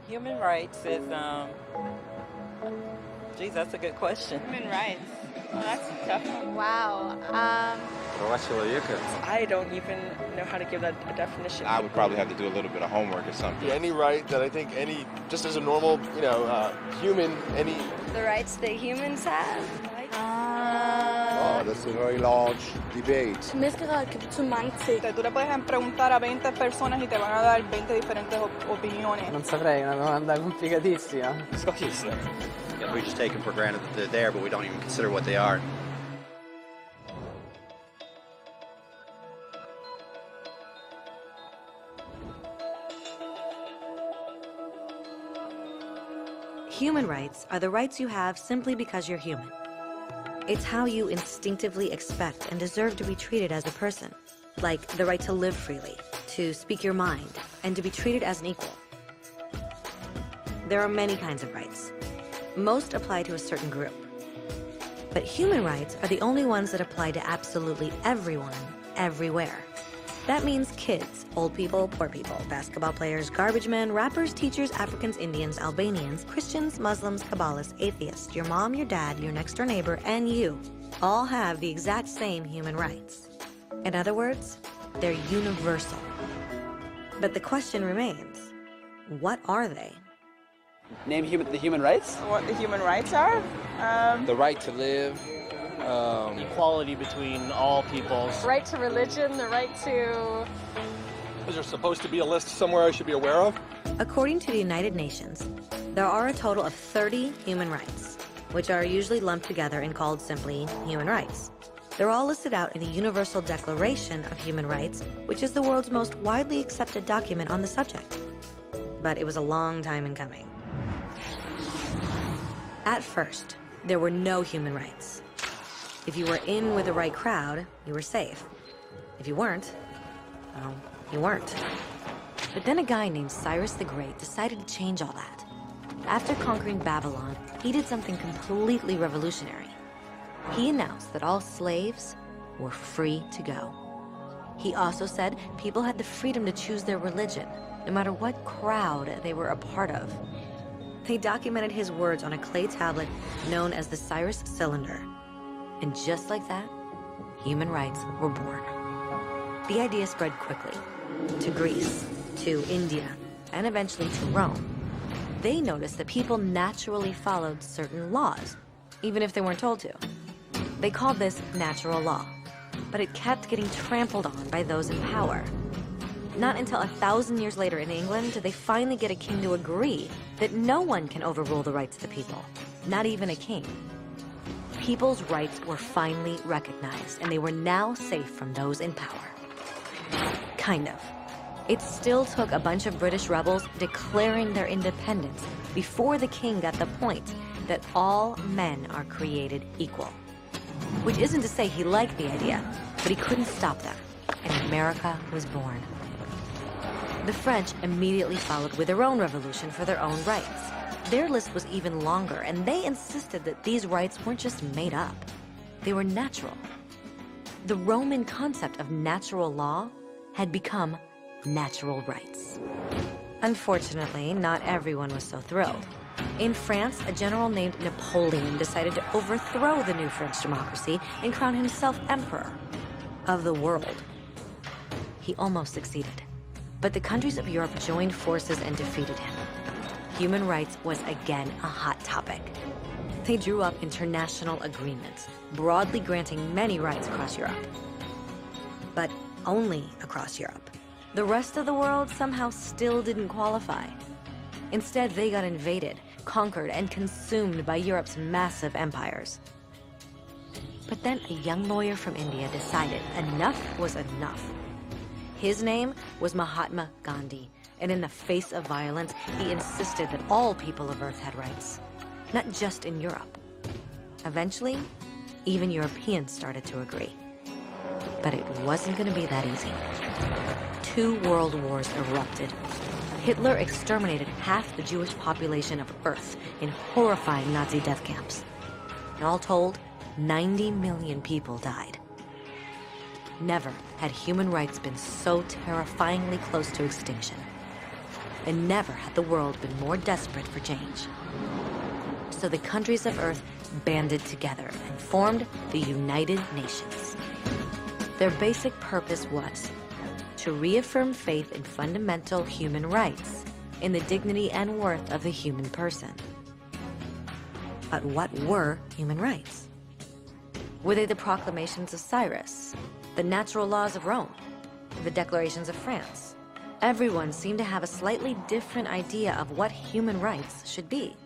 Human rights is, geez, that's a good question. Human rights. Well, that's a tough one. Wow. Права человека. I don't even know how to give that a definition. I would probably have to do a little bit of homework or something. Any right that I think just as a normal, human, The rights that humans have. Oh, that's a very large debate. Tú le puedes preguntar a 20 personas y te van a dar 20 diferentes opiniones. Non saprei, è una domanda complicatissima. Yeah, we just take them for granted that they're there, but we don't even consider what they are. Human rights are the rights you have simply because you're human. It's how you instinctively expect and deserve to be treated as a person, like the right to live freely, to speak your mind, and to be treated as an equal. There are many kinds of rights. Most apply to a certain group. But human rights are the only ones that apply to absolutely everyone, everywhere. That means kids, old people, poor people, basketball players, garbage men, rappers, teachers, Africans, Indians, Albanians, Christians, Muslims, Kabbalists, atheists, your mom, your dad, your next door neighbor, and you all have the exact same human rights. In other words, they're universal. But the question remains, what are they? Name the human rights? What the human rights are? the right to live. Equality between all peoples. Right to religion, the right to... Is there supposed to be a list somewhere I should be aware of? According to the United Nations, there are a total of 30 human rights, which are usually lumped together and called simply human rights. They're all listed out in the Universal Declaration of Human Rights, which is the world's most widely accepted document on the subject. But it was a long time in coming. At first, there were no human rights. If you were in with the right crowd, you were safe. If you weren't, well, you weren't. But then a guy named Cyrus the Great decided to change all that. After conquering Babylon, he did something completely revolutionary. He announced that all slaves were free to go. He also said people had the freedom to choose their religion, no matter what crowd they were a part of. They documented his words on a clay tablet known as the Cyrus Cylinder. And just like that, human rights were born. The idea spread quickly to Greece, to India, and eventually to Rome. They noticed that people naturally followed certain laws, even if they weren't told to. They called this natural law, but it kept getting trampled on by those in power. Not until 1,000 years later in England did they finally get a king to agree that no one can overrule the rights of the people, not even a king. People's rights were finally recognized, and they were now safe from those in power. Kind of. It still took a bunch of British rebels declaring their independence before the king got the point that all men are created equal. Which isn't to say he liked the idea, but he couldn't stop them, and America was born. The French immediately followed with their own revolution for their own rights. Their list was even longer, and they insisted that these rights weren't just made up. They were natural. The Roman concept of natural law had become natural rights. Unfortunately, not everyone was so thrilled. In France, a general named Napoleon decided to overthrow the new French democracy and crown himself emperor of the world. He almost succeeded, but the countries of Europe joined forces and defeated him. Human rights was again a hot topic. They drew up international agreements, broadly granting many rights across Europe. But only across Europe. The rest of the world somehow still didn't qualify. Instead, they got invaded, conquered, and consumed by Europe's massive empires. But then a young lawyer from India decided enough was enough. His name was Mahatma Gandhi, and in the face of violence, he insisted that all people of Earth had rights, not just in Europe. Eventually, even Europeans started to agree. But it wasn't going to be that easy. 2 world wars erupted. Hitler exterminated half the Jewish population of Earth in horrifying Nazi death camps. And all told, 90 million people died. Never had human rights been so terrifyingly close to extinction. and never had the world been more desperate for change. So the countries of Earth banded together and formed the United Nations. Their basic purpose was to reaffirm faith in fundamental human rights, in the dignity and worth of the human person. But what were human rights? Were they the proclamations of Cyrus, the natural laws of Rome, the declarations of France? Everyone seemed to have a slightly different idea of what human rights should be.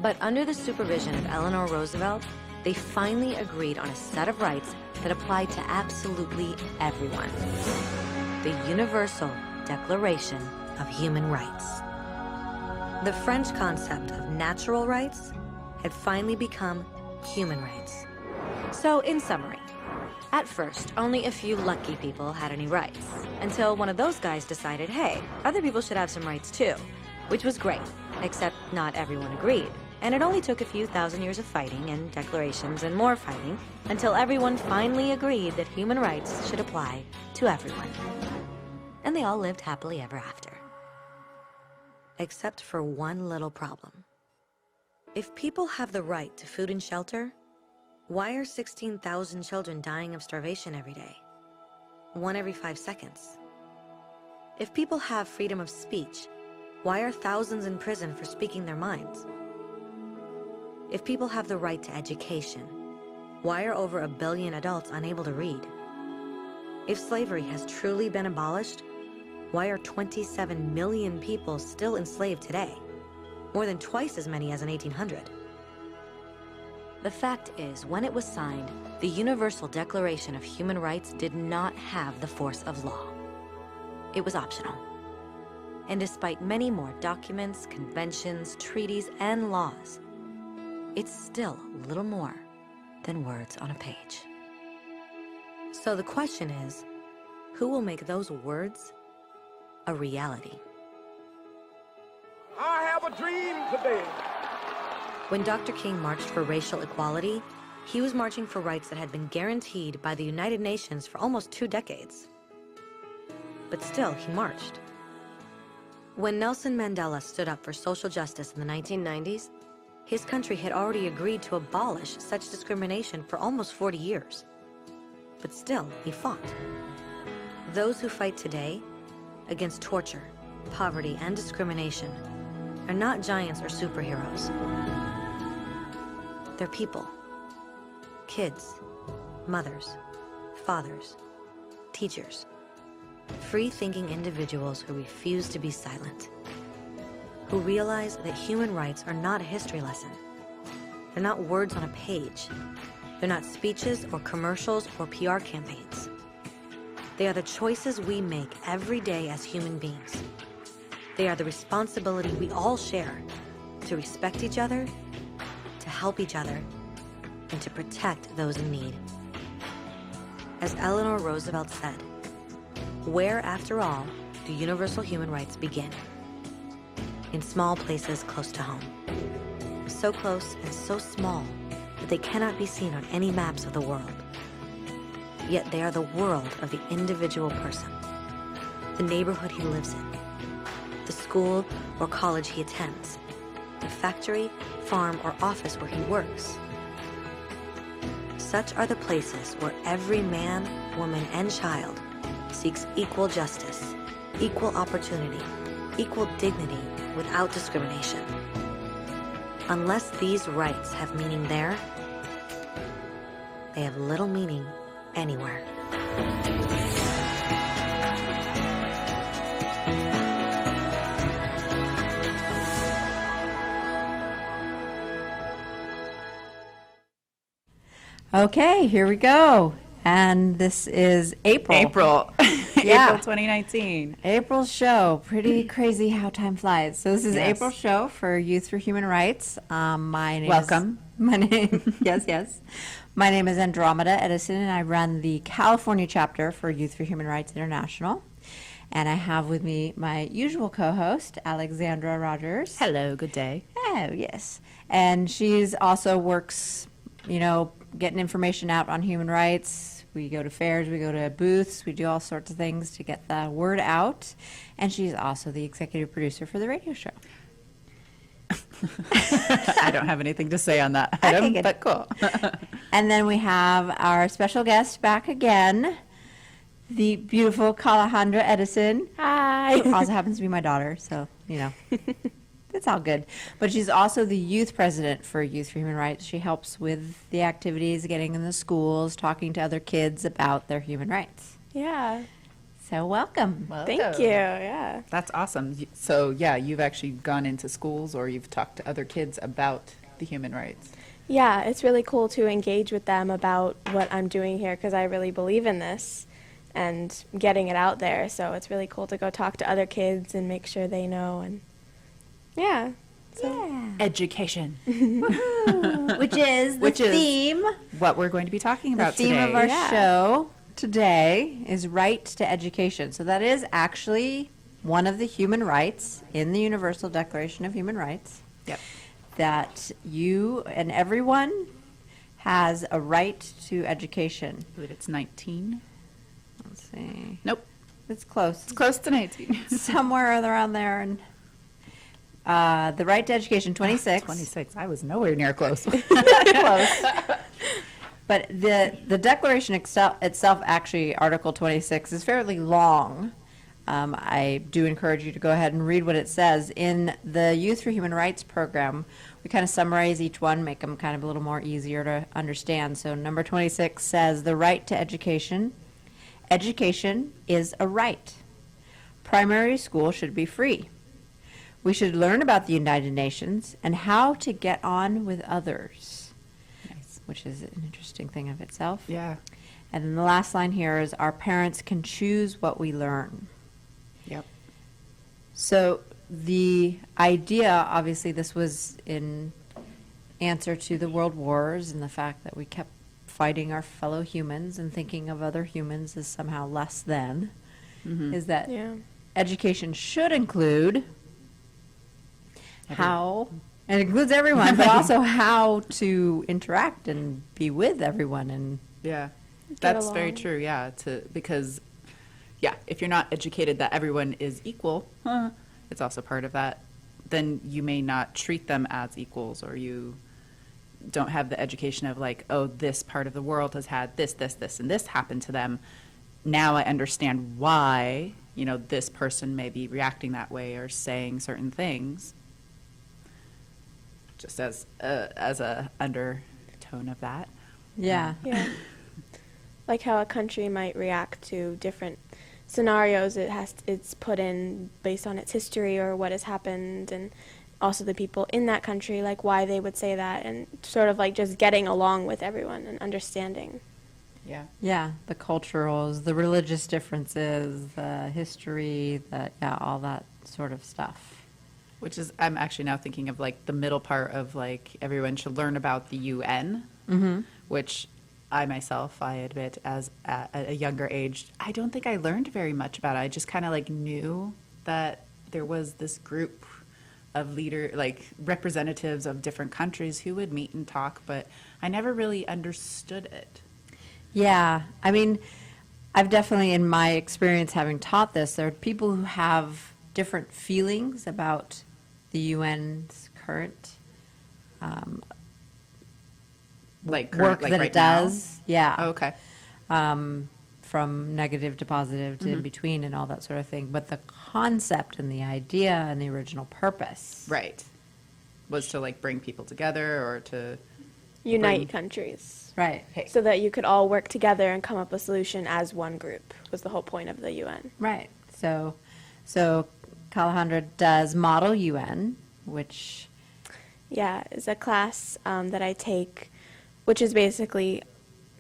But under the supervision of Eleanor Roosevelt, they finally agreed on a set of rights that applied to absolutely everyone. The Universal Declaration of Human Rights. The French concept of natural rights had finally become human rights. So, in summary, at first, only a few lucky people had any rights, until one of those guys decided, hey, other people should have some rights too, which was great, except not everyone agreed. And it only took a few thousand years of fighting and declarations and more fighting until everyone finally agreed that human rights should apply to everyone. And they all lived happily ever after. Except for one little problem. If people have the right to food and shelter, why are 16,000 children dying of starvation every day? 1 every 5 seconds. If people have freedom of speech, why are thousands in prison for speaking their minds? If people have the right to education, why are over 1 billion adults unable to read? If slavery has truly been abolished, why are 27 million people still enslaved today? More than twice as many as in 1800. The fact is, when it was signed, the Universal Declaration of Human Rights did not have the force of law. It was optional. And despite many more documents, conventions, treaties, and laws, it's still little more than words on a page. So the question is, who will make those words a reality? I have a dream today. When Dr. King marched for racial equality, he was marching for rights that had been guaranteed by the United Nations for almost 2 decades. But still, he marched. When Nelson Mandela stood up for social justice in the 1990s, his country had already agreed to abolish such discrimination for almost 40 years. But still, he fought. Those who fight today against torture, poverty, and discrimination are not giants or superheroes. They're people. Kids, mothers, fathers, teachers. Free-thinking individuals who refuse to be silent. Who realize that human rights are not a history lesson. They're not words on a page. They're not speeches or commercials or PR campaigns. They are the choices we make every day as human beings. They are the responsibility we all share to respect each other, to help each other, and to protect those in need. As Eleanor Roosevelt said, where, after all, do universal human rights begin? In small places close to home. So close and so small that they cannot be seen on any maps of the world. Yet they are the world of the individual person, the neighborhood he lives in, the school or college he attends, the factory, farm, or office where he works. Such are the places where every man, woman, and child seeks equal justice, equal opportunity, equal dignity without discrimination. Unless these rights have meaning there, they have little meaning anywhere. Okay, here we go. And this is April. April Yeah. 2019. April's show. Pretty crazy how time flies. So this is Yes. April's show for Youth for Human Rights. My name Welcome. Yes. My name is Andromeda Edison, and I run the California chapter for Youth for Human Rights International. And I have with me my usual co-host, Alexandra Rogers. Hello, good day. Oh, yes. And she's also works, getting information out on human rights, We go to fairs, we go to booths, we do all sorts of things to get the word out. And she's also the executive producer for the radio show. I don't have anything to say on that Okay, item, good. but cool. And then we have our special guest back again, the beautiful Alejandra Edison. Hi. Who also happens to be my daughter, so, it's all good. But she's also the youth president for Youth for Human Rights. She helps with the activities, getting in the schools, talking to other kids about their human rights. Yeah. So welcome. Thank you. Yeah. That's awesome. So, yeah, you've actually gone into schools or you've talked to other kids about the human rights. Yeah, it's really cool to engage with them about what I'm doing here because I really believe in this and getting it out there. So it's really cool to go talk to other kids and make sure they know. And yeah. So. Education. Which is the theme. What we're going to be talking The about theme today. of our show today is right to education. So that is actually one of the human rights in the Universal Declaration of Human Rights. Yep. That you and everyone has a right to education. I believe it's 19. Let's see. Nope. It's close. It's close to 19. Somewhere around there. And the right to education, 26. 26. I was nowhere near close. Close. But the Declaration itself, actually, Article 26, is fairly long. I do encourage you to go ahead and read what it says. In the Youth for Human Rights program, we kind of summarize each one, make them kind of a little more easier to understand. So number 26 says, the right to education. Education is a right. Primary school should be free. We should learn about the United Nations and how to get on with others. Nice. Which is an interesting thing of itself. Yeah. And then the last line here is, our parents can choose what we learn. Yep. So the idea, obviously, this was in answer to the world wars and the fact that we kept fighting our fellow humans and thinking of other humans as somehow less than, is that education should include how, and it includes everyone, but also how to interact and be with everyone. And yeah, that's very true. Yeah, because if you're not educated that everyone is equal, it's also part of that. Then you may not treat them as equals, or you don't have the education of like, oh, this part of the world has had this, and this happened to them. Now I understand why, this person may be reacting that way or saying certain things. Just as a undertone of that. Yeah. Yeah. Like how a country might react to different scenarios it's put in based on its history or what has happened, and also the people in that country, like why they would say that, and sort of like just getting along with everyone and understanding. Yeah. Yeah, the culturals, the religious differences, the history, all that sort of stuff. Which is, I'm actually now thinking of like the middle part of like everyone should learn about the UN, which I myself, I admit, as at a younger age, I don't think I learned very much about it. I just kind of like knew that there was this group of representatives of different countries who would meet and talk, but I never really understood it. Yeah, I mean, I've definitely, in my experience having taught this, there are people who have different feelings about the UN's current work that right it does. Now? Yeah. Oh, okay. From negative to positive to in between and all that sort of thing. But the concept and the idea and the original purpose. Right. Was to like bring people together or to unite countries. Right. So that you could all work together and come up with a solution as one group was the whole point of the UN. Right. So Alejandra does Model UN, which... Yeah, is a class that I take, which is basically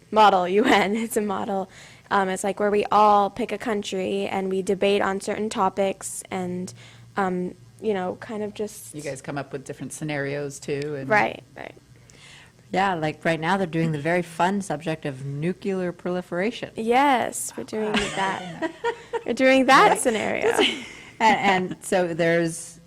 Model UN. It's a model. It's like where we all pick a country and we debate on certain topics and, kind of just... You guys come up with different scenarios too. And Right. Yeah, like right now they're doing the very fun subject of nuclear proliferation. Yes, we're doing that. We're doing that scenario. And so there's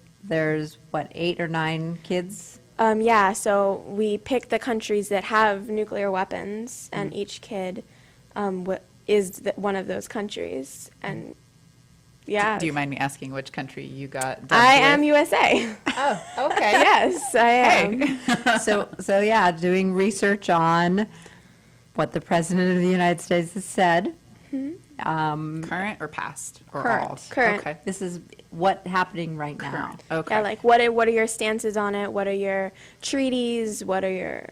what, 8 or 9 kids? Yeah, so we pick the countries that have nuclear weapons, and each kid one of those countries. And yeah. Do you mind me asking which country you got dubbed I am with? USA. Oh, okay. Yes, I am. So yeah, doing research on what the President of the United States has said. Current or past? Or all? Current. Okay. This is what happening right now. Current. Okay. Yeah, like what are your stances on it? What are your treaties? What are your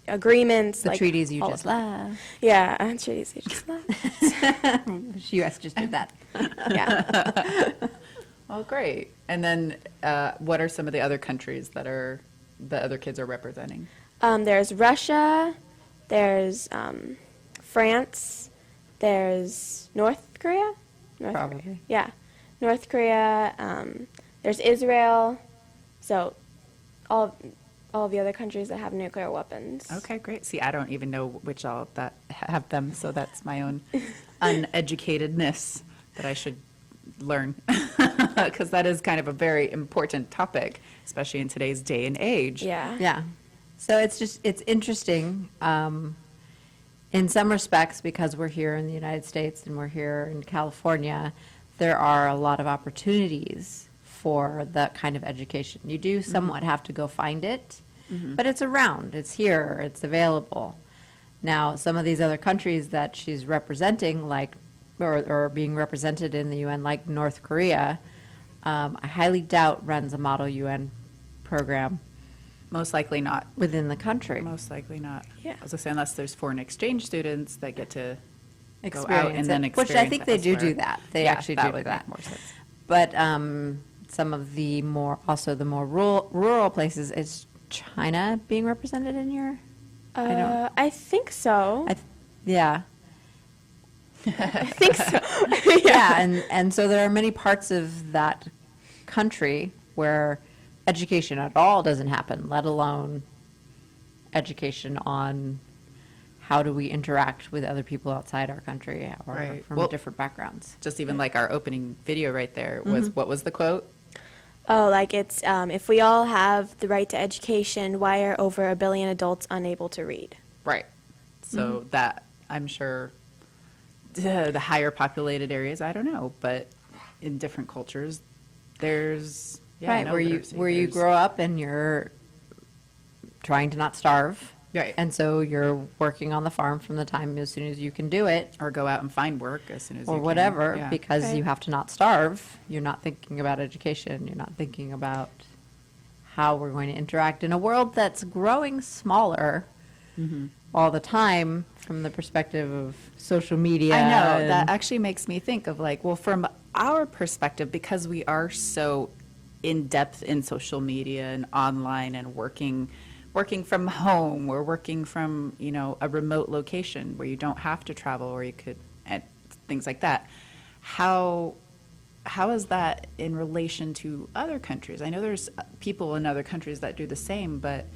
agreements? The like, treaties you all just of that. left. Yeah, treaties you just left. U.S. just did that. Yeah. Well, great. And then what are some of the other countries that the other kids are representing? There's Russia. There's France. There's North Korea. Probably. Korea. Yeah, North Korea. There's Israel. So all of the other countries that have nuclear weapons. Okay, great. See, I don't even know which all that have them, so that's my own uneducatedness that I should learn, because that is kind of a very important topic, especially in today's day and age. Yeah. Yeah. So it's interesting in some respects, because we're here in the United States and we're here in California, there are a lot of opportunities for that kind of education. You do somewhat have to go find it, but it's around, it's here, it's available. Now, some of these other countries that she's representing, like, or being represented in the UN, like North Korea, I highly doubt runs a model UN program. Most likely not. Within the country. Most likely not. Yeah. I was going to say, unless there's foreign exchange students that get to go out Experience and then it, experience which I think it they do elsewhere. that. They Yeah, actually that do would that. make more sense. But some of the more rural places, is China being represented in your? I think so. Yeah. I think so. Yeah, and so there are many parts of that country where education at all doesn't happen, let alone education on how do we interact with other people outside our country or Right. from Well, different backgrounds. Just even like our opening video right there was, what was the quote? Oh, like it's if we all have the right to education, why are over 1 billion adults unable to read? Right. So that, I'm sure, the higher populated areas, I don't know, but in different cultures, there's, Right, no where literacy. you There's- grow up and you're trying to not starve. Right. And so you're working on the farm from the time as soon as you can do it, Or go out and find work as soon as you or can. whatever, Yeah. because Right. you have to not starve. You're not thinking about education. You're not thinking about how we're going to interact in a world that's growing smaller all the time from the perspective of social media. I know. and- That actually makes me think of like, well, from our perspective, because we are so in depth in social media and online and working from home, or working from, a remote location where you don't have to travel, or you could, and things like that. How is that in relation to other countries? I know there's people in other countries that do the same, but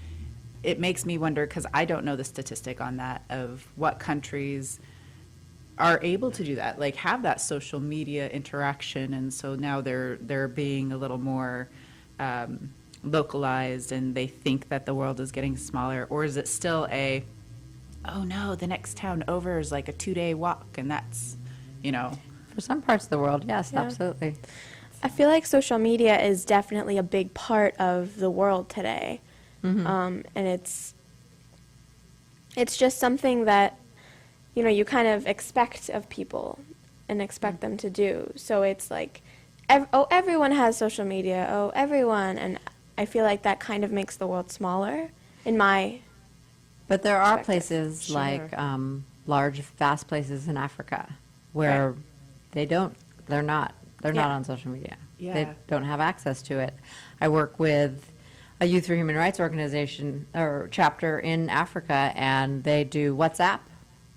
it makes me wonder, because I don't know the statistic on that, of what countries are able to do that, like have that social media interaction, and so now they're being a little more localized, and they think that the world is getting smaller, or is it still oh no, the next town over is like a 2-day walk, and that's, For some parts of the world, yes, Yeah. absolutely. I feel like social media is definitely a big part of the world today, and it's just something that you kind of expect of people and expect them to do. So it's like, everyone has social media. Oh, everyone, and I feel like that kind of makes the world smaller. In my But there are perspective. places Sure. like large, vast places in Africa where they're not Yeah. on social media. Yeah. They don't have access to it. I work with a Youth for Human Rights organization or chapter in Africa, and they do WhatsApp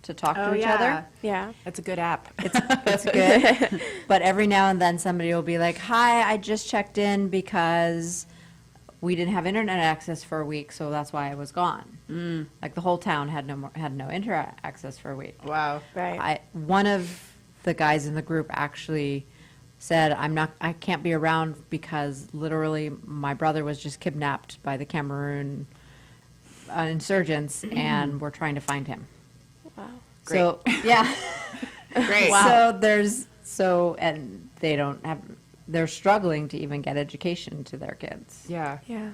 to talk to each other. Yeah. That's a good app. It's good. But every now and then somebody will be like, "Hi, I just checked in because we didn't have internet access for a week, so that's why I was gone." Like the whole town had no internet access for a week. Wow. Right. One of the guys in the group actually said, I can't be around because literally my brother was just kidnapped by the Cameroon insurgents and we're trying to find him. Wow. So, yeah. Great. Wow. And they're struggling to even get education to their kids. Yeah. Yeah.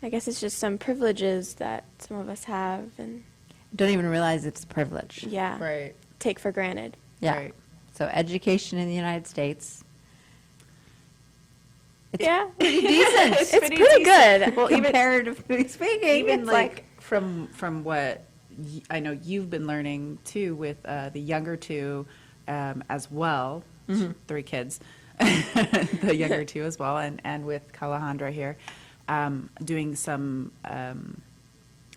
I guess it's just some privileges that some of us have and Don't even realize it's a privilege. yeah, Right. take for granted. Yeah. Right. So education in the United States. It's Yeah. pretty decent. It's pretty good. Well, comparatively speaking. even it's like from what I know you've been learning too with the younger two as well, 3 kids, the younger two as well, and with Kalahundra here, doing some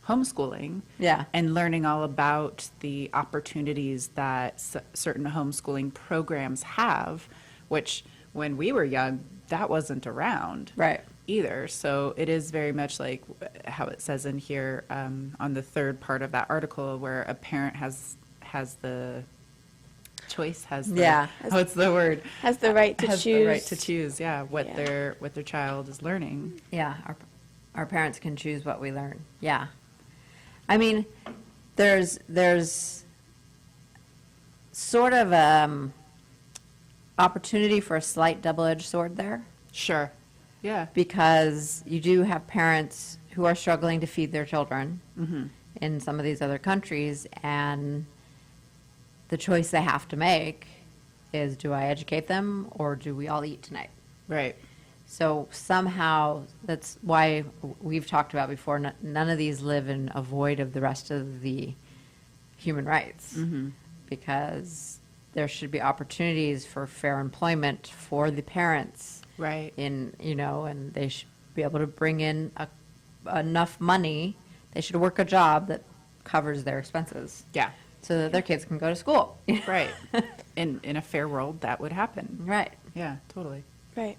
homeschooling, Yeah. and learning all about the opportunities that certain homeschooling programs have, which when we were young, that wasn't around. Right. Either. So it is very much like how it says in here on the third part of that article, where a parent has the choice, what's the word? Has the right to has choose. the right to choose, what their child is learning. Yeah, our parents can choose what we learn. Yeah. I mean, there's sort of opportunity for a slight double-edged sword there. Sure. Yeah. Because you do have parents who are struggling to feed their children in some of these other countries, and the choice they have to make is, do I educate them or do we all eat tonight? Right. So somehow, that's why we've talked about before, none of these live in a void of the rest of the human rights, because there should be opportunities for fair employment for the parents. Right. And they should be able to bring in enough money. They should work a job that covers their expenses. Yeah. So that their kids can go to school. Right. In a fair world, that would happen. Right. Yeah, totally. Right.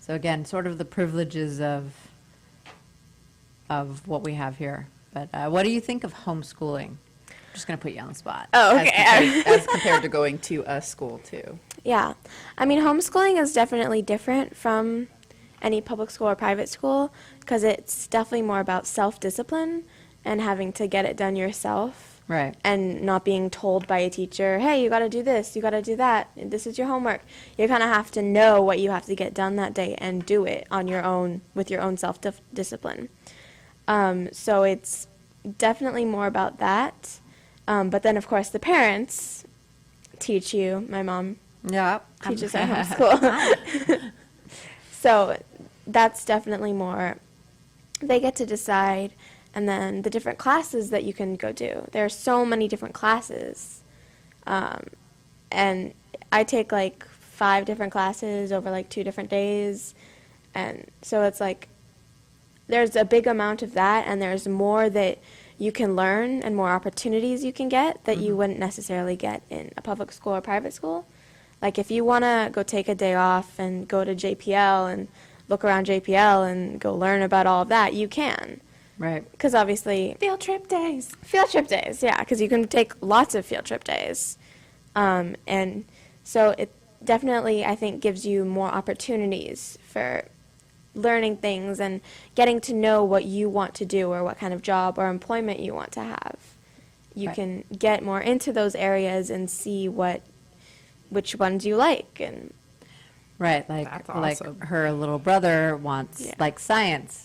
So again, sort of the privileges of what we have here. But what do you think of homeschooling? I'm just going to put you on the spot. Oh, okay. As compared to going to a school too. Yeah. I mean, homeschooling is definitely different from any public school or private school because it's definitely more about self-discipline and having to get it done yourself. Right. And not being told by a teacher, hey, you got to do this, you got to do that, this is your homework. You kind of have to know what you have to get done that day and do it on your own with your own self-discipline. So it's definitely more about that. But then, of course, the parents teach you. My mom teaches at homeschool. So that's definitely more. They get to decide. And then the different classes that you can go do. There are so many different classes. And I take like 5 different classes over like 2 different days. And so it's like there's a big amount of that, and there's more that you can learn and more opportunities you can get that you wouldn't necessarily get in a public school or private school. Like if you want to go take a day off and go to JPL and look around JPL and go learn about all of that, you can. Right. Because obviously... Field trip days, yeah, because you can take lots of field trip days. And so it definitely, I think, gives you more opportunities for learning things and getting to know what you want to do or what kind of job or employment you want to have. You can get more into those areas and see which ones you like. And right, like her little brother wants like science.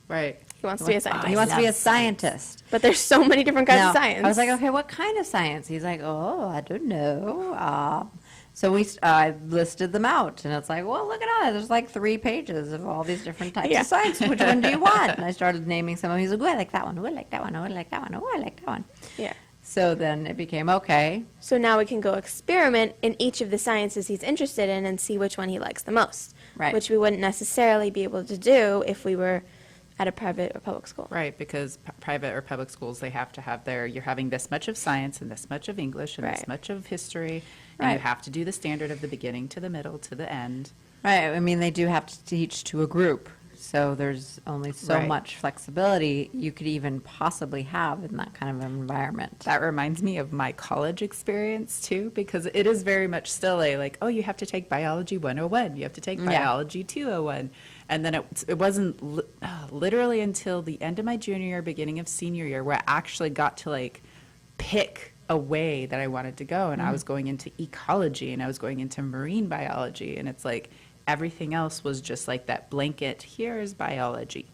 Right. He wants to be a scientist. He wants to be a scientist. But there's so many different kinds of science. I was like, okay, what kind of science? He's like, oh, I don't know. So I listed them out, and it's like, well, look at all that. There's like 3 pages of all these different types of science. Which one do you want? And I started naming some of them. He's like, oh, I like that one. Oh, I like that one. Oh, I like that one. Oh, I like that one. Yeah. So then it became, okay. So now we can go experiment in each of the sciences he's interested in and see which one he likes the most. Right. Which we wouldn't necessarily be able to do if we were at a private or public school. Right, because private or public schools, they have to have you're having this much of science and this much of English and this much of history, and you have to do the standard of the beginning to the middle to the end. Right, I mean, they do have to teach to a group, so there's only so much flexibility you could even possibly have in that kind of environment. That reminds me of my college experience, too, because it is very much still oh, you have to take Biology 101, you have to take Biology 201. And then it wasn't literally until the end of my junior year, beginning of senior year, where I actually got to pick a way that I wanted to go. And I was going into ecology and I was going into marine biology. And it's like everything else was just like that blanket, here is biology.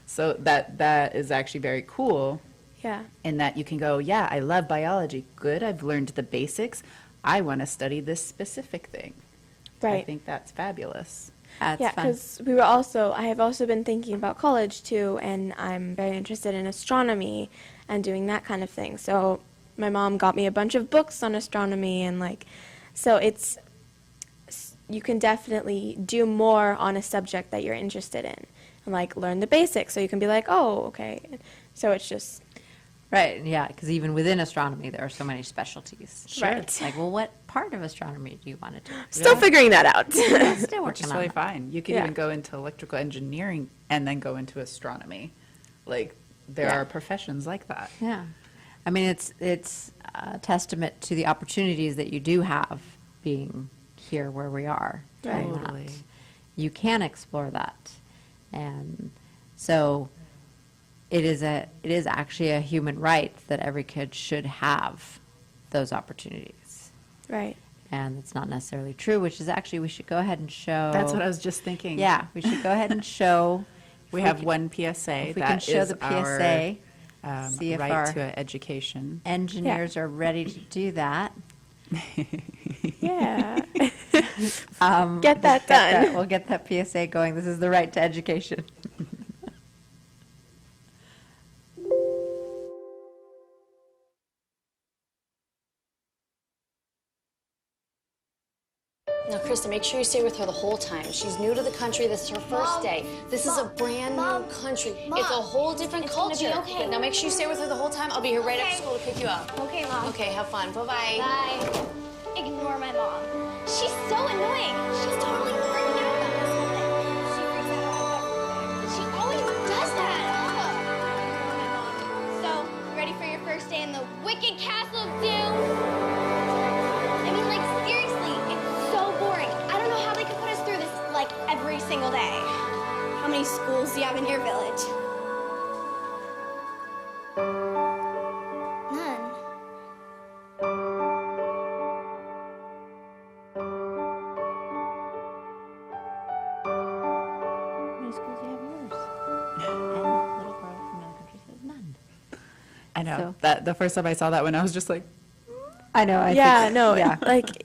So that is actually very cool. Yeah. In that you can go, yeah, I love biology. Good, I've learned the basics. I want to study this specific thing. Right. I think that's fabulous. Yeah, because I have also been thinking about college too, and I'm very interested in astronomy and doing that kind of thing. So my mom got me a bunch of books on astronomy, and so you can definitely do more on a subject that you're interested in, and learn the basics. So you can be like, oh, okay. So it's just. Right, yeah, because even within astronomy, there are so many specialties. Sure. Right. Like, well, what part of astronomy do you want to do? Still figuring that out. Still Which working is on really it. fine. You can even go into electrical engineering and then go into astronomy. Like, there are professions like that. Yeah. I mean, it's a testament to the opportunities that you do have being here where we are. Right. doing that. Totally. You can explore that. And so it is actually a human right that every kid should have those opportunities. Right. And it's not necessarily true, which is actually, we should go ahead and show. That's what I was just thinking. Yeah, we should go ahead and show. We have one PSA if we can that show is the PSA, see if right our to education. engineers are ready to do that. Yeah. Get that done. We'll get that PSA going. This is the right to education. Now, Krista, make sure you stay with her the whole time. She's new to the country. This is her first day. This is a brand new country. It's a whole different culture. Gonna be okay. Now, make sure you stay with her the whole time. I'll be here right after school to pick you up. Okay, Mom. Okay, have fun. Bye-bye. Bye. Ignore my mom. She's so annoying. She's totally freaking out about this whole thing. She freaks out about everything. She always does that. So, ready for your first day in the Wicked Castle of Doom? I mean, seriously, it's so boring. I don't know how they can put us through this, every single day. How many schools do you have in your village? None. How many schools do you have yours? And the little girl from the other country says none. I know. So- That the first time I saw that one, I was just like, I know.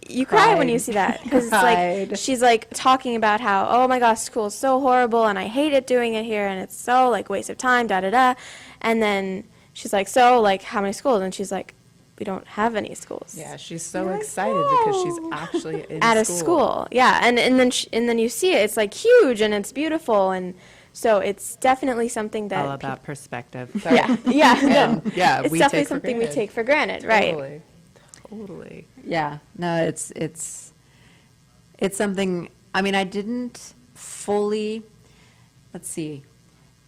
You cry when you see that because it's she's talking about how, oh my gosh, school's so horrible and I hated doing it here and it's so waste of time, da da da, and then she's like, so how many schools? And she's like, we don't have any schools. yeah, she's so excited because she's actually in At school. a school, yeah, and then you see it, it's huge and it's beautiful, and so it's definitely something that All about perspective. yeah, no, yeah, it's we definitely take for something we granted. take for granted, right? Totally. Yeah, no, it's something. I mean, I didn't fully. Let's see.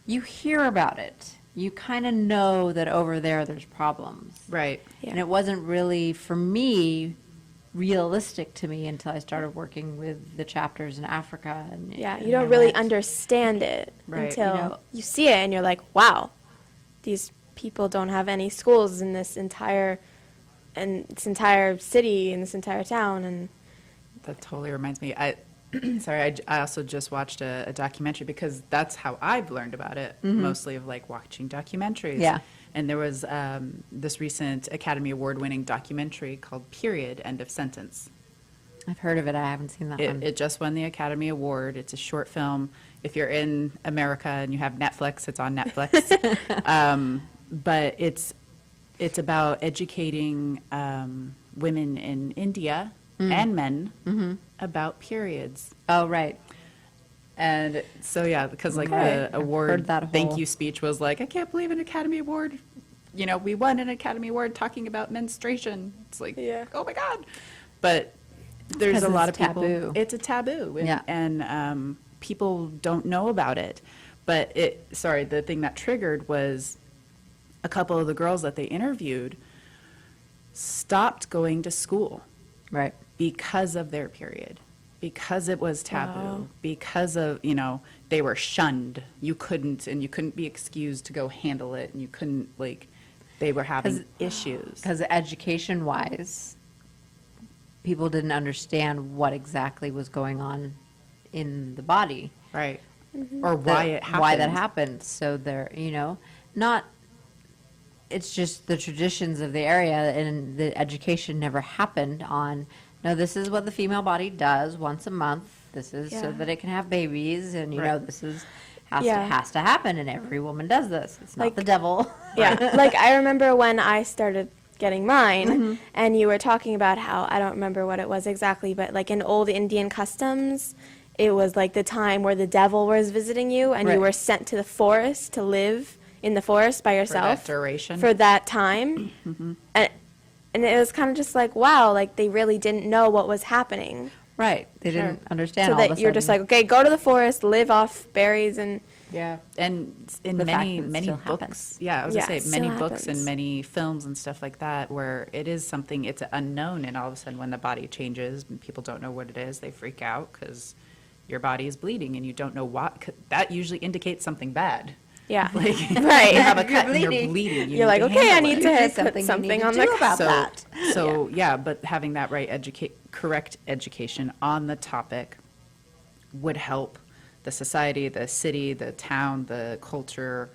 You hear about it. You kind of know that over there's problems, right? Yeah. And it wasn't really for me realistic to me until I started working with the chapters in Africa. And You don't really understand it Right. until you see it, and you're like, wow, these people don't have any schools in this entire city, in this entire town, and That totally reminds me. I also just watched a documentary because that's how I've learned about it, mostly of watching documentaries. Yeah. And there was this recent Academy Award-winning documentary called Period, End of Sentence. I've heard of it. I haven't seen that one. It just won the Academy Award. It's a short film. If you're in America and you have Netflix, it's on Netflix. But it's about educating women in India and men about periods. Oh, right. And so, yeah, because Okay. the I've award heard that thank whole- you speech was I can't believe an Academy Award. We won an Academy Award talking about menstruation. It's oh my God. But there's 'Cause a lot of it's people. taboo. It's a taboo. And, Yeah. and people don't know about it. But the thing that triggered was a couple of the girls that they interviewed stopped going to school. Right. Because of their period, because it was taboo, Wow. because of, they were shunned. You couldn't be excused to go handle it, and you couldn't they were having issues. Because education-wise, people didn't understand what exactly was going on in the body. Right. Mm-hmm. Or why it happened. Why that happened. So they're, not, it's just the traditions of the area, and the education never happened on, no, this is what the female body does once a month. This is so that it can have babies, and, this is has to happen, and every woman does this. It's not the devil. Yeah. Like, I remember when I started getting mine, and you were talking about how, I don't remember what it was exactly, but like in old Indian customs, it was like the time where the devil was visiting you, and you were sent to the forest to live in the forest by yourself. For that duration. For that time. And it was kind of just like, wow, like they really didn't know what was happening. Right. They didn't understand so all of a that you're sudden. just like, okay, go to the forest, live off berries and... Yeah, and in The fact many that it many still books, happens. I was Yeah, gonna it say many still books and happens. many films and stuff like that, where it is something, it's unknown, and all of a sudden when the body changes and people don't know what it is, they freak out because your body is bleeding and you don't know what. That usually indicates something bad. Yeah. Like, Right. you have a cut and you're bleeding. You're like, okay, I need to Usually put something you something need to on do the about so, that. So yeah, but having that right correct education on the topic would help the society, the city, the town, the culture,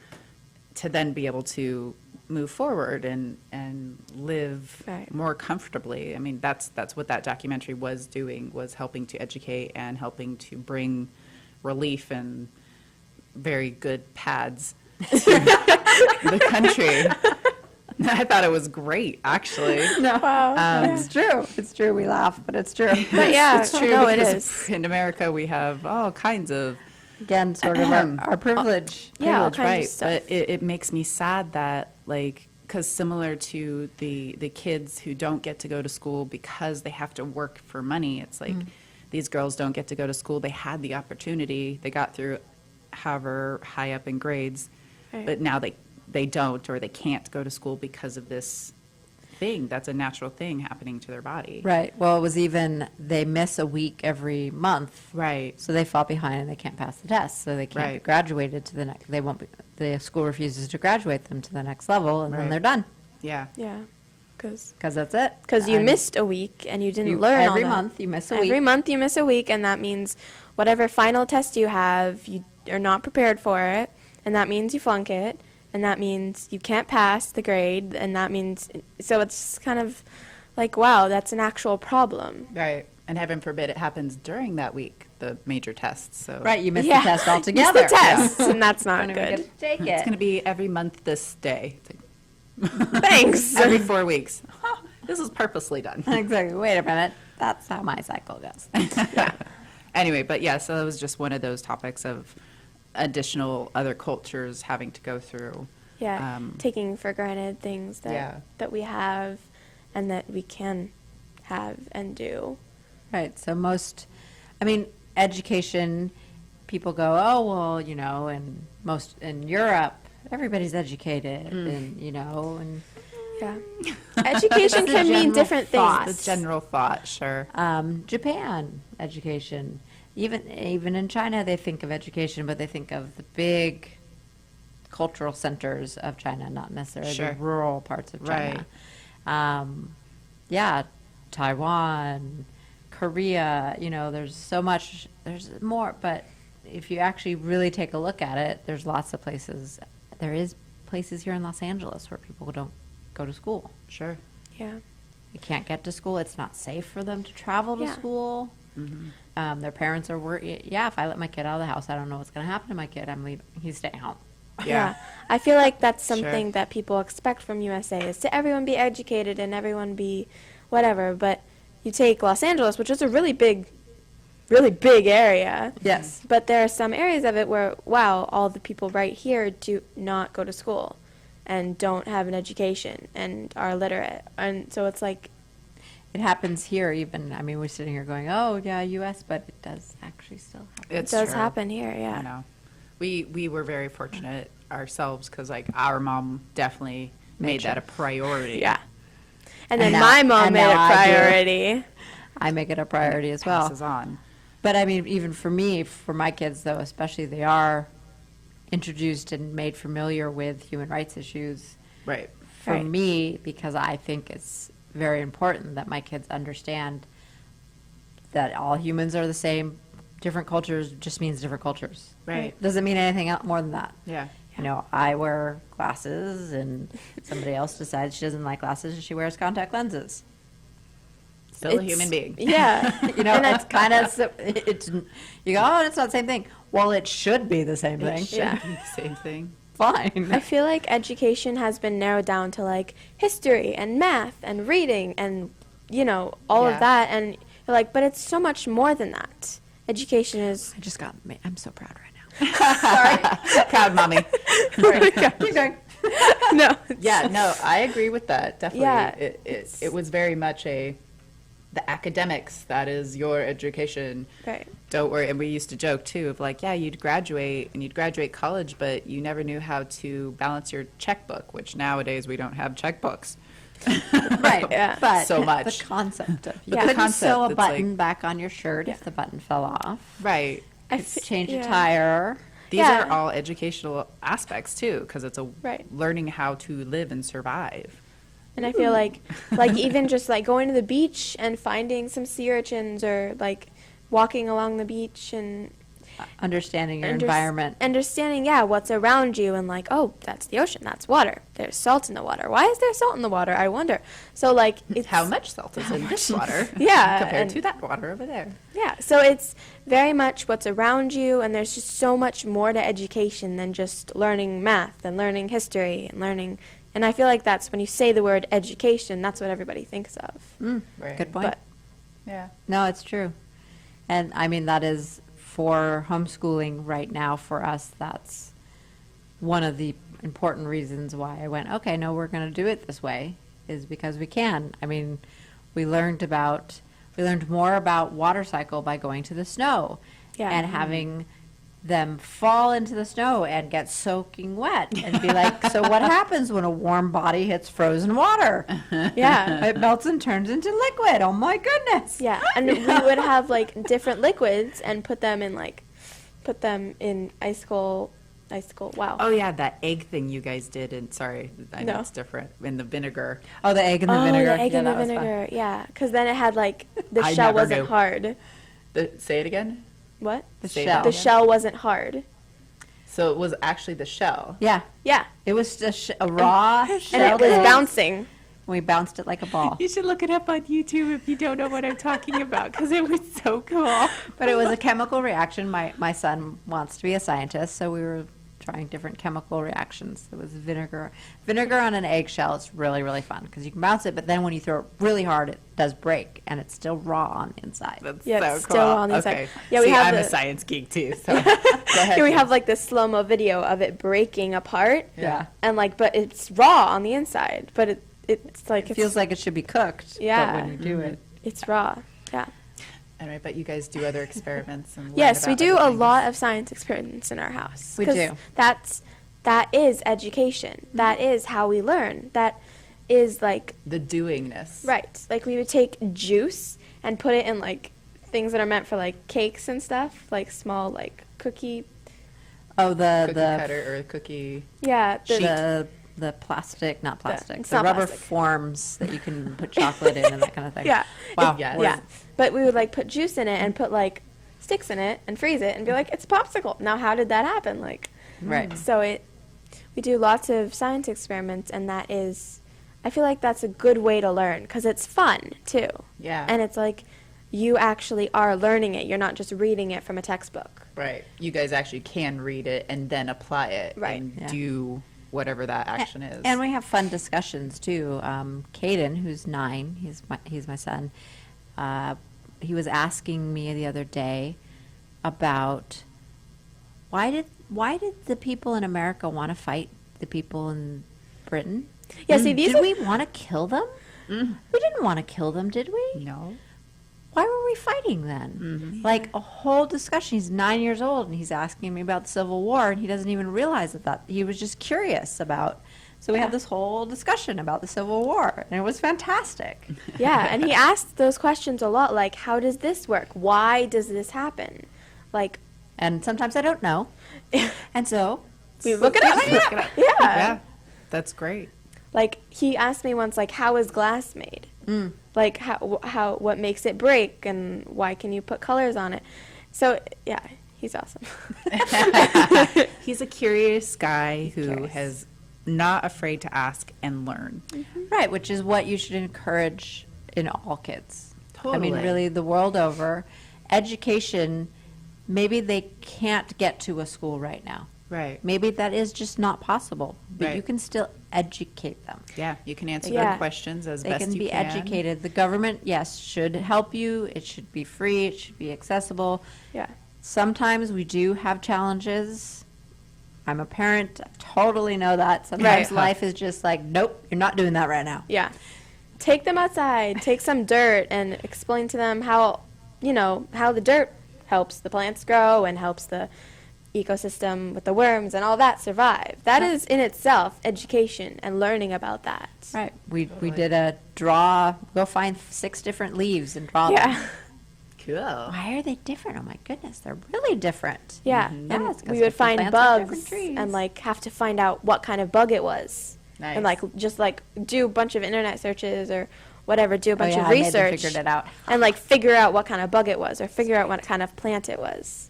to then be able to move forward and live more comfortably. I mean, that's what that documentary was doing, was helping to educate and helping to bring relief and very good pads to the country. I thought it was great, actually. No, it's true. It's true. We laugh, but it's true. But yeah, It's true, no, it because is. in America we have all kinds of Again, sort of our privilege. Yeah, all privilege, kinds of right? stuff. But it makes me sad that, like, because similar to the kids who don't get to go to school because they have to work for money, it's like these girls don't get to go to school. They had the opportunity. They got through however high up in grades, but now they don't, or they can't go to school because of this thing that's a natural thing happening to their body. Right. Well, it was even, they miss a week every month. Right. So they fall behind and they can't pass the test. So they can't be graduated to the next, they won't be, the school refuses to graduate them to the next level, and then they're done. Yeah. Yeah. Because that's it. Because you missed a week and you didn't learn all every that. month you miss a week. Every month you miss a week, and that means whatever final test you have, you are not prepared for it, and that means you flunk it, and that means you can't pass the grade, and that means, so it's kind of like, wow, that's an actual problem. Right. And heaven forbid it happens during that week, the major tests. So Right, you missed the test altogether. Miss the tests, and that's not Don't even good. get to take it's it. going to be every month this day. Thanks. Every 4 weeks. This is purposely done. Exactly. Wait a minute. That's how my cycle goes. Anyway, but yeah, so that was just one of those topics of additional other cultures having to go through. Yeah, taking for granted things that we have and that we can have and do. Right. So most, I mean, education, people go, oh, well, you know, and most in Europe, everybody's educated, and, you know, and yeah. Education can mean different things. The general thought, sure. Japan, education. Even in China, they think of education, but they think of the big cultural centers of China, not necessarily the rural parts of China. Yeah, Taiwan, Korea, you know, there's so much, there's more, but if you actually really take a look at it, there's lots of places. There is places here in Los Angeles where people don't go to school. Sure. Yeah. They can't get to school. It's not safe for them to travel to school. Their parents are worried. Yeah, if I let my kid out of the house, I don't know what's going to happen to my kid. I'm leaving. He's staying home. Yeah. I feel like that's something that people expect from USA, is to everyone be educated and everyone be whatever. But you take Los Angeles, which is a really big area. Yes. But there are some areas of it where, wow, all the people right here do not go to school and don't have an education and are illiterate. And so it's like, it happens here even. I mean, we're sitting here going, oh, yeah, U.S., but it does actually still happen. it does happen here, yeah. I know. We were very fortunate ourselves because, like, our mom definitely made that a priority. Yeah. And then my mom made it a priority. I make it a priority as well. Passes on. But I mean, even for me, for my kids, though, especially, they are introduced and made familiar with human rights issues. Right. for me, because I think it's very important that my kids understand that all humans are the same. Different cultures just means different cultures. Right. Doesn't mean anything else more than that. Yeah. You know, I wear glasses and somebody else decides she doesn't like glasses and she wears contact lenses. Still a human being. Yeah. You know, it's kind of, it's, you go, oh, it's not the same thing. Well, it should be the same thing. It should be the same thing. Fine. I feel like education has been narrowed down to like history and math and reading and, you know, all of that. And you're like, but it's so much more than that. Education is. I'm so proud right now. Sorry. Proud mommy. Keep going. No. Yeah, no, I agree with that. Definitely. Yeah. It was very much the academics, that is your education. Right. Don't worry. And we used to joke too of like, yeah, you'd graduate college, but you never knew how to balance your checkbook, which nowadays we don't have checkbooks. Right, yeah. But so much. the concept of But you the couldn't concept, sew a it's button like- back on your shirt if the button fell off. Right. Change a tire. These are all educational aspects too, because it's Right. learning how to live and survive. And I feel like even just like going to the beach and finding some sea urchins or like walking along the beach and Understanding your environment. Understanding, what's around you and like, oh, that's the ocean, that's water. There's salt in the water. Why is there salt in the water? I wonder. So like, it's How much salt is in this water compared and- to that water over there? Yeah, so it's very much what's around you, and there's just so much more to education than just learning math and learning history and learning. And I feel like that's when you say the word education, that's what everybody thinks of. Right. Good point. But Yeah. No, it's true. And I mean, that is for homeschooling right now for us, that's one of the important reasons why I went, okay, no, we're going to do it this way, is because we can. I mean, we learned more about water cycle by going to the snow and having them fall into the snow and get soaking wet and be like, so what happens when a warm body hits frozen water? Yeah. It melts and turns into liquid. Oh my goodness. Yeah, and we would have like different liquids and put them in icicle. Wow. Oh yeah, that egg thing you guys did, and sorry, I know No. it's different, in the vinegar. Oh, the egg and the vinegar. The egg and the that was fun. vinegar. Yeah, because then it had like the I shell never wasn't knew. hard. Say it again? What? Say shell. that The again? shell wasn't hard. So it was actually the shell. Yeah. Yeah. It was a raw And shell. it was egg. bouncing. We bounced it like a ball. You should look it up on YouTube if you don't know what I'm talking about, because it was so cool. But it was a chemical reaction. My son wants to be a scientist, so we were trying different chemical reactions. It was vinegar on an eggshell. It's really, really fun because you can bounce it, but then when you throw it really hard, it does break, and it's still raw on the inside. That's Yeah, so it's cool. still on the inside. Okay. Yeah, we See, have I'm a the- science geek too. So go ahead. Here we James. have like this slow-mo video of it breaking apart. Yeah. And like, but it's raw on the inside, but it's like It feels like it should be cooked. Yeah. But when you do it, it's raw. Yeah. All right, but you guys do other experiments and learn Yes, we about do other a things. lot of science experiments in our house. We 'cause do. That is education. That is how we learn. That is like the doingness. right. Like we would take juice and put it in like things that are meant for like cakes and stuff, like small like cookie. oh, the Cookie cutter or cookie. Yeah. the plastic, not plastic, it's the not rubber plastic. forms that you can put chocolate in and that kind of thing. Yeah. Wow. Yes. Yeah. But we would like put juice in it and put like sticks in it and freeze it and be like, it's a popsicle. Now, how did that happen? Like, Right. So we do lots of science experiments, and that is, I feel like that's a good way to learn because it's fun too. Yeah. And it's like you actually are learning it. You're not just reading it from a textbook. Right. You guys actually can read it and then apply it Right. and Yeah. do whatever that action is. And we have fun discussions too. Caden, who's 9, he's my son. He was asking me the other day about why did the people in America want to fight the people in Britain? Yeah, see, these did are- we want to kill them? We didn't want to kill them, did we? No. Why were we fighting then? Like a whole discussion. He's 9 years old and he's asking me about the Civil War, and he doesn't even realize that he was just curious about. So we had this whole discussion about the Civil War, and it was fantastic. Yeah, and he asked those questions a lot, like, how does this work? Why does this happen? Like, And sometimes I don't know, and so we look it up. Look it up. Yeah. Yeah. That's great. Like, he asked me once, like, how is glass made? Like, what makes it break, and why can you put colors on it? So, yeah, he's awesome. He's a curious guy who has not afraid to ask and learn. Right, which is what you should encourage in all kids. I mean, Totally. really, the world over, education, maybe they can't get to a school right now. Right. Maybe that is just not possible, but Right. you can still educate them. Yeah, you can answer Yeah. their questions as They best can you be can. educated. The government, yes, should help you. It should be free. It should be accessible. Yeah. Sometimes we do have challenges. I'm a parent. I totally know that. Sometimes Right. life is just like, nope, you're not doing that right now. Yeah. Take them outside, take some dirt, and explain to them how the dirt helps the plants grow and helps the ecosystem with the worms and all that survive. That is in itself education and learning about that. Right. We did a go find 6 different leaves and draw Yeah. them. Cool. Why are they different? Oh my goodness, they're really different. Yeah, Yeah, and it's 'cause we would different find plants have different bugs trees. and like have to find out what kind of bug it was, Nice. and like just like do a bunch of internet searches or whatever, do a bunch yeah, of I made them research, figured it out. and like figure out what kind of bug it was or figure out what kind of plant it was,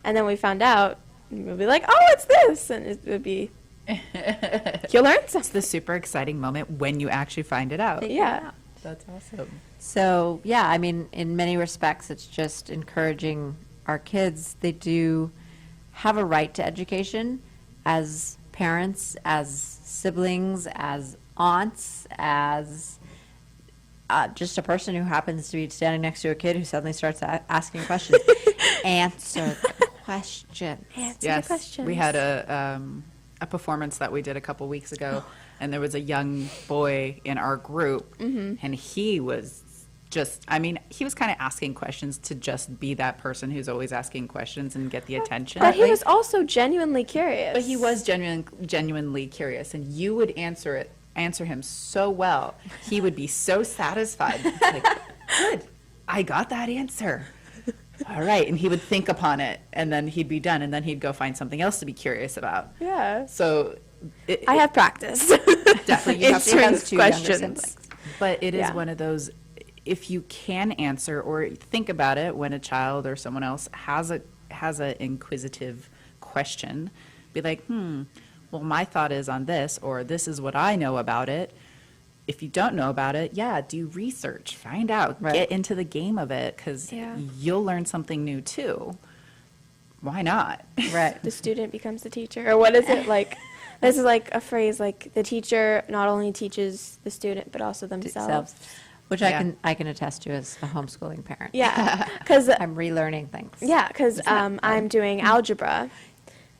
and then we found out, and we'd be like, oh, it's this, and it would be you learn It's something. the super exciting moment when you actually find it out. Yeah. That's awesome. So, yeah, I mean, in many respects, it's just encouraging our kids. They do have a right to education as parents, as siblings, as aunts, as just a person who happens to be standing next to a kid who suddenly starts asking questions. Answer the question. Answer Yes, the questions. we had a performance that we did a couple weeks ago, and there was a young boy in our group, and he was just, I mean, he was kind of asking questions to just be that person who's always asking questions and get the attention. But he was also genuinely curious. But he was genuinely curious, and you would answer him so well. He would be so satisfied. Like, good, I got that answer. All right, and he would think upon it, and then he'd be done, and then he'd go find something else to be curious about. Yeah. So I have practice. definitely you have to answering have 2 younger questions. siblings. But it is Yeah. one of those, if you can answer or think about it when a child or someone else has a inquisitive question, be like, well, my thought is on this, or this is what I know about it. If you don't know about it, do research, find out, get into the game of it, because you'll learn something new too. Why not? Right. The student becomes the teacher, or what is it like? This is like a phrase like the teacher not only teaches the student but also themselves. Which Yeah. I can attest to as a homeschooling parent. Yeah, because I'm relearning things. yeah, because I'm doing algebra,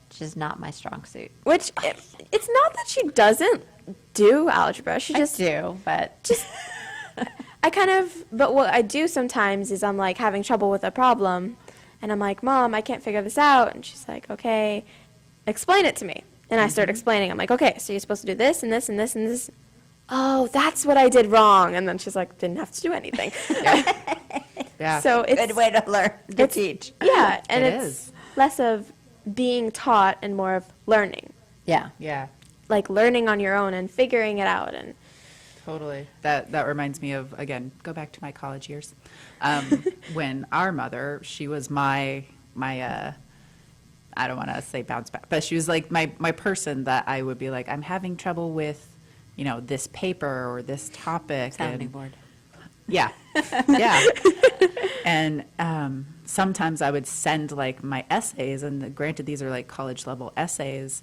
Which is not my strong suit. which it's not that she doesn't do algebra. She just do, but but what I do sometimes is I'm like having trouble with a problem, and I'm like, Mom, I can't figure this out, and she's like, okay, explain it to me. And I start explaining. I'm like, okay, so you're supposed to do this and this and this and this. Oh, that's what I did wrong. And then she's like, didn't have to do anything. Yeah. So it's good way to learn to teach. Yeah, and It it's is. less of being taught and more of learning, Yeah. Yeah. like learning on your own and figuring it out. And Totally. That reminds me of, again, go back to my college years. When our mother, she was my I don't want to say bounce back, but she was like my person that I would be like, I'm having trouble with, this paper or this topic. Sounding and- board. Yeah. Yeah. And sometimes I would send like my essays, and granted, these are like college level essays,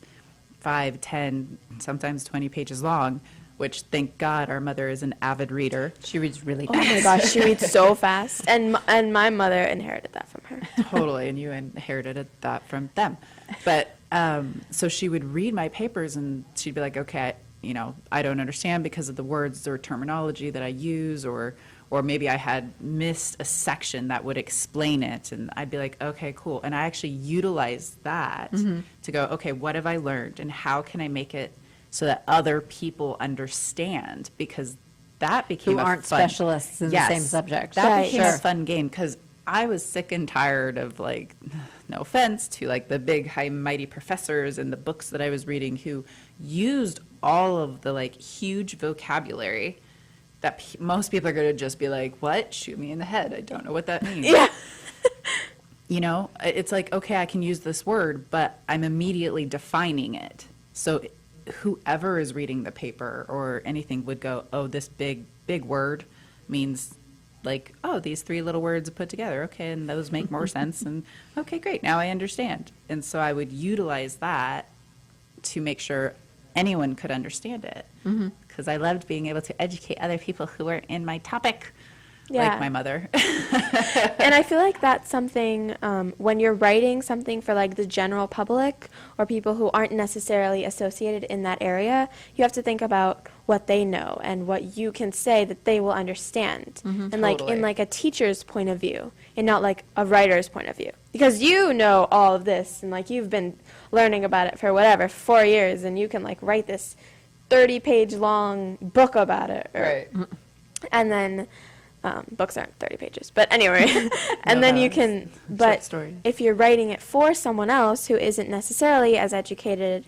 5, 10, sometimes 20 pages long, which thank God our mother is an avid reader. She reads really oh fast. my gosh, she reads so fast. And my mother inherited that from her. Totally. And you inherited that from them. But so she would read my papers and she'd be like, okay, I don't understand because of the words or terminology that I use, or maybe I had missed a section that would explain it. And I'd be like, okay, cool. And I actually utilized that to go, okay, what have I learned and how can I make it so that other people understand? Because that became Who a aren't fun, specialists in the same subject. That Right. became Sure. a fun game because I was sick and tired of, like, no offense to like the big high mighty professors and the books that I was reading who used all of the like huge vocabulary that most people are going to just be like, what? Shoot me in the head. I don't know what that means. Yeah. You know, it's like, okay, I can use this word, but I'm immediately defining it. So whoever is reading the paper or anything would go, oh, this big word means like, oh, these 3 little words put together. Okay, and those make more sense. And okay, great, now I understand. And so I would utilize that to make sure anyone could understand it. Because I loved being able to educate other people who were in my topic. Yeah. Like my mother. And I feel like that's something, when you're writing something for like the general public or people who aren't necessarily associated in that area, you have to think about what they know and what you can say that they will understand. And like in like a teacher's point of view and not like a writer's point of view. Because you know all of this and like you've been learning about it for whatever, 4 years, and you can like write this 30-page long book about it. Right. And then... books aren't 30 pages, but anyway, and then you can, but if you're writing it for someone else who isn't necessarily as educated,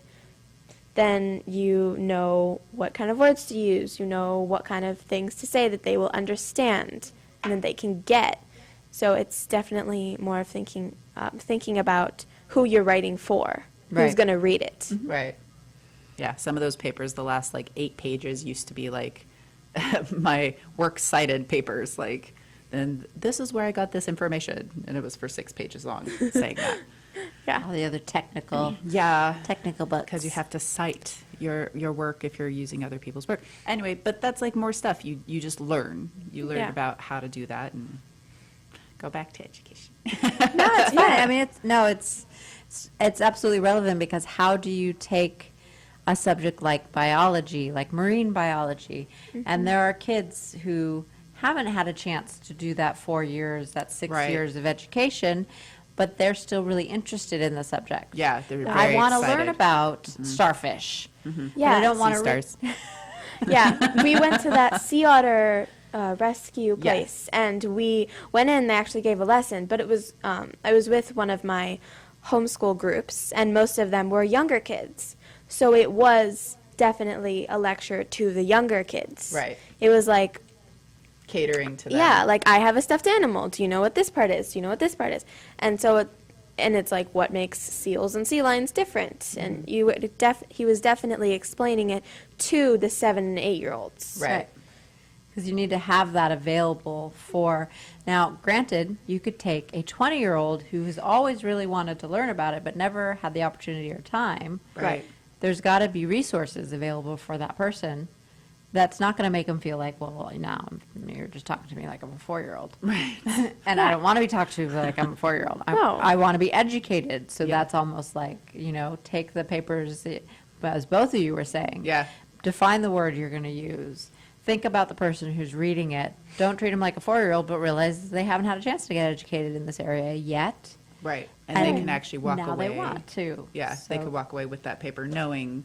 then you know what kind of words to use, you know what kind of things to say that they will understand and that they can get. So it's definitely more of thinking about who you're writing for, who's going to read it. Right. Yeah, some of those papers, the last like 8 pages used to be like, my works cited papers, like, and this is where I got this information, and it was for 6 pages long saying that. Yeah. All the other technical books. Because you have to cite your work if you're using other people's work. Anyway, but that's like more stuff you just learn. You learn about how to do that and go back to education. No, it's fine. I mean, it's absolutely relevant because how do you take a subject like biology, like marine biology, and there are kids who haven't had a chance to do that 4 years, that 6 years of education, but they're still really interested in the subject. Yeah, they're very I want to excited. learn about starfish. Yeah, I don't want to stars. Yeah, we went to that sea otter rescue place, and we went in. They actually gave a lesson, but it was I was with one of my homeschool groups, and most of them were younger kids. So it was definitely a lecture to the younger kids. Right. It was like catering to them. Yeah, like I have a stuffed animal. Do you know what this part is? Do you know what this part is? And so it's like what makes seals and sea lions different. And he was definitely explaining it to the 7 and 8-year-olds. Right. Because you need to have that available for, now granted, you could take a 20-year-old who has always really wanted to learn about it but never had the opportunity or time. Right. There's got to be resources available for that person. That's not going to make them feel like, well, now you're just talking to me like I'm a 4-year-old. Right. And I don't want to be talked to like I'm a 4-year-old. No. I want to be educated. So that's almost like, take the papers, as both of you were saying. Yeah. Define the word you're going to use. Think about the person who's reading it. Don't treat them like a 4-year-old, but realize they haven't had a chance to get educated in this area yet. Right. And they can actually walk now away. They want to. Yeah, they could walk away with that paper knowing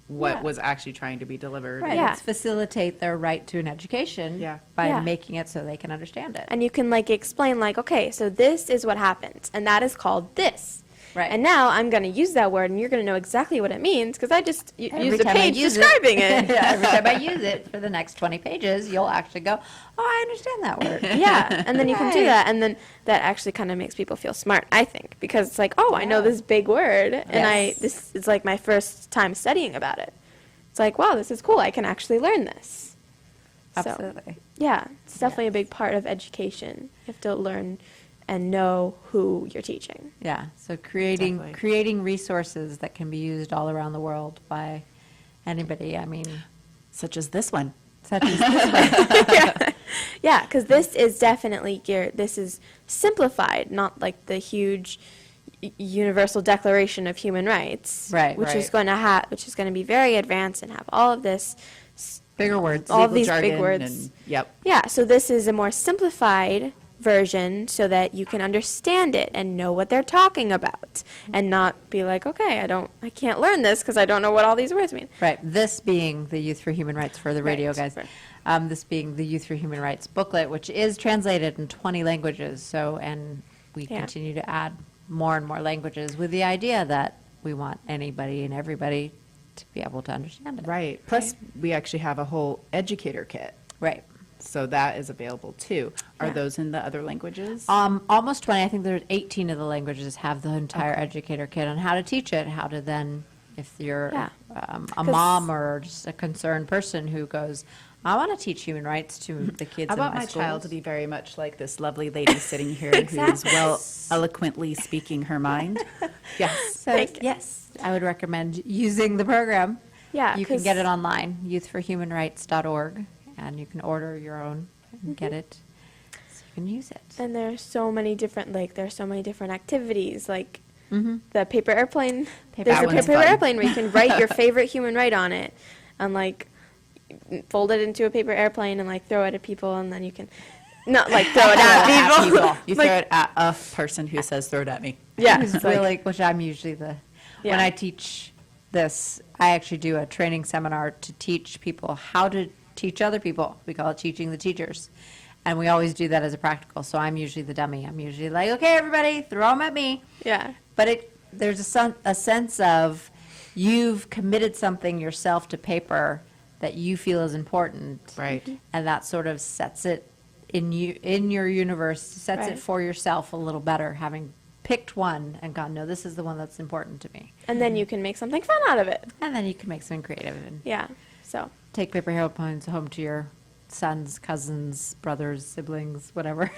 what was actually trying to be delivered. Right. Yeah. It's facilitate their right to an education by making it so they can understand it. And you can like explain like, okay, so this is what happened, and that is called this. Right. And now I'm going to use that word, and you're going to know exactly what it means because I just used a time I page use describing it. Yeah, every time I use it for the next 20 pages, you'll actually go, oh, I understand that word. Yeah, and then you can do that, and then that actually kind of makes people feel smart, I think, because it's like, oh, I know this big word, and this is like my first time studying about it. It's like, wow, this is cool. I can actually learn this. Absolutely. So, yeah, it's definitely a big part of education. You have to learn and know who you're teaching. Yeah, so creating resources that can be used all around the world by anybody. I mean, such as this one. Such as this one. Yeah, because this is definitely this is simplified, not like the huge universal declaration of human rights, right? Which is going to be very advanced and have all of this bigger words, all of these big words. Yep. Yeah, so this is a more simplified version so that you can understand it and know what they're talking about and not be like, okay, I can't learn this because I don't know what all these words mean. Right. This being the Youth for Human Rights for the radio guys. Right. This being the Youth for Human Rights booklet, which is translated in 20 languages. So, and we continue to add more and more languages with the idea that we want anybody and everybody to be able to understand it. Right. Plus, we actually have a whole educator kit. Right. So that is available too. Are Yeah. those in the other languages? Almost 20. I think there's 18 of the languages have the entire educator kit on how to teach it, how to then, if you're a mom or just a concerned person who goes, I want to teach human rights to the kids I in want my my schools. child to be very much like this lovely lady sitting here who's Exactly. well eloquently speaking her mind. Yes. So, yes, I would recommend using the program. Yeah, You can 'cause- get it online, youthforhumanrights.org, and you can order your own and get it so you can use it. And there's so many different activities, like the paper airplane. There's That a one's paper fun. airplane where you can write your favorite human right on it, and like fold it into a paper airplane and like throw it at people, and then you can not like throw it at people. You Like- throw it at a person who says, throw it at me. Yeah, It's it's like- really, which I'm usually when Yeah. I teach this, I actually do a training seminar to teach people how to teach other people. We call it teaching the teachers. And we always do that as a practical. So I'm usually the dummy. I'm usually like, okay, everybody, throw them at me. Yeah. But there's a sense of you've committed something yourself to paper that you feel is important. Right. And that sort of sets it in your universe, sets Right. it for yourself a little better, having picked one and gone, no, this is the one that's important to me. And then you can make something fun out of it. And then you can make something creative and Yeah. So take paper airplanes home to your sons, cousins, brothers, siblings, whatever.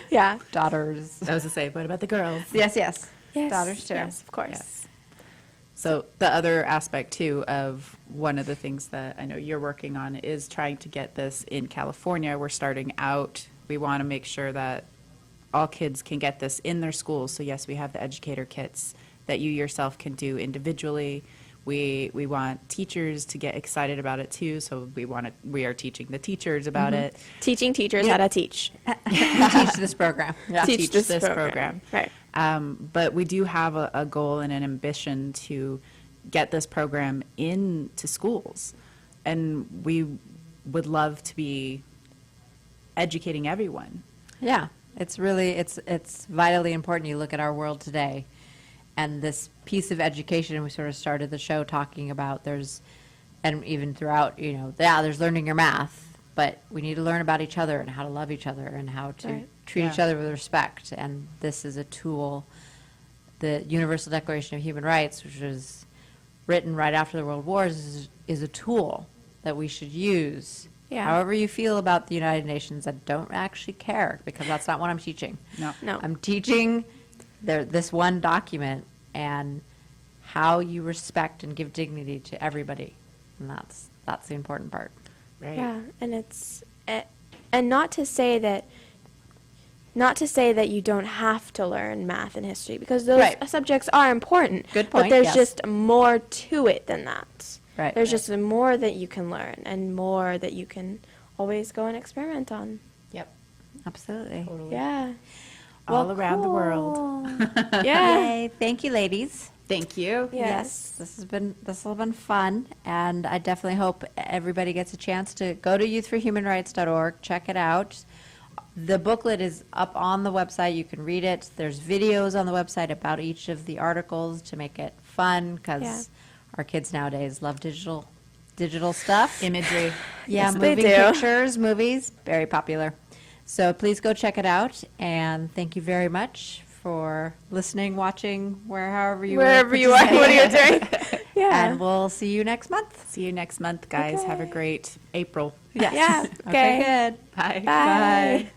yeah. Daughters. I was to say, what about the girls? Yes, yes. Yes. Daughters too. Yes, of course. Yes. So the other aspect too of one of the things that I know you're working on is trying to get this in California. We're starting out. We want to make sure that all kids can get this in their schools. So yes, we have the educator kits that you yourself can do individually. We want teachers to get excited about it too. So we are teaching the teachers about it. Teaching teachers how to teach. Teach this program. Yeah. Teach this program. Right. But we do have a goal and an ambition to get this program into schools. And we would love to be educating everyone. Yeah. It's really, it's vitally important. You look at our world today, and this piece of education, we sort of started the show talking about and even throughout, there's learning your math, but we need to learn about each other and how to love each other and how to Right. treat each Yeah. other with respect. And this is a tool. The Universal Declaration of Human Rights, which was written right after the World Wars, is a tool that we should use. Yeah. However you feel about the United Nations, I don't actually care, because that's not what I'm teaching. No. I'm teaching this one document and how you respect and give dignity to everybody. And that's the important part. Right. Yeah, and not to say that you don't have to learn math and history, because those Right. subjects are important. Good But point, there's yes. just more to it than that. Right. There's just more that you can learn and more that you can always go and experiment on. Yep. Absolutely. Yeah. All around the world. Yeah. Yay. Thank you, ladies. Thank you. Yes. This has been fun, and I definitely hope everybody gets a chance to go to youthforhumanrights.org, check it out. The booklet is up on the website. You can read it. There's videos on the website about each of the articles to make it fun, because Yeah. our kids nowadays love digital stuff. Imagery. Yeah, Yes, they moving do. pictures, movies, very popular. So please go check it out, and thank you very much for listening, watching, wherever you Wherever you are, what are you doing? Yeah. And we'll see you next month. See you next month, guys. Have a Okay. great April. Yes. Yeah. Okay, Okay. good. Bye. Bye.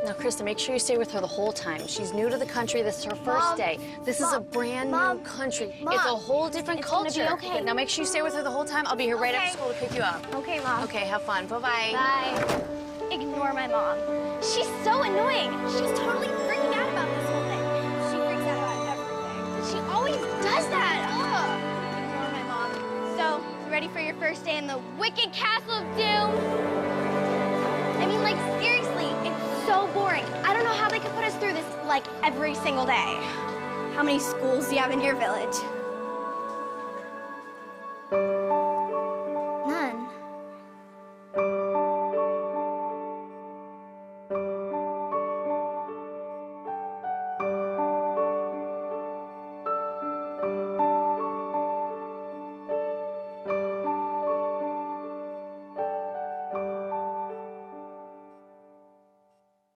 Now, Krista, make sure you stay with her the whole time. She's new to the country. This is her first day. This is a brand new country. It's a whole different It's gonna be culture. okay. But now make sure you stay with her the whole time. I'll be here right after school to pick you up. Okay, Mom. Okay, have fun. Bye-bye. Bye. Ignore my mom. She's so annoying. She's totally freaking out about this whole thing. She freaks out about everything. She always does that. Ugh. Ignore my mom. So, you ready for your first day in the wicked castle of doom? I mean, like, seriously, it's so boring. I don't know how they could put us through this, like, every single day. How many schools do you have in your village?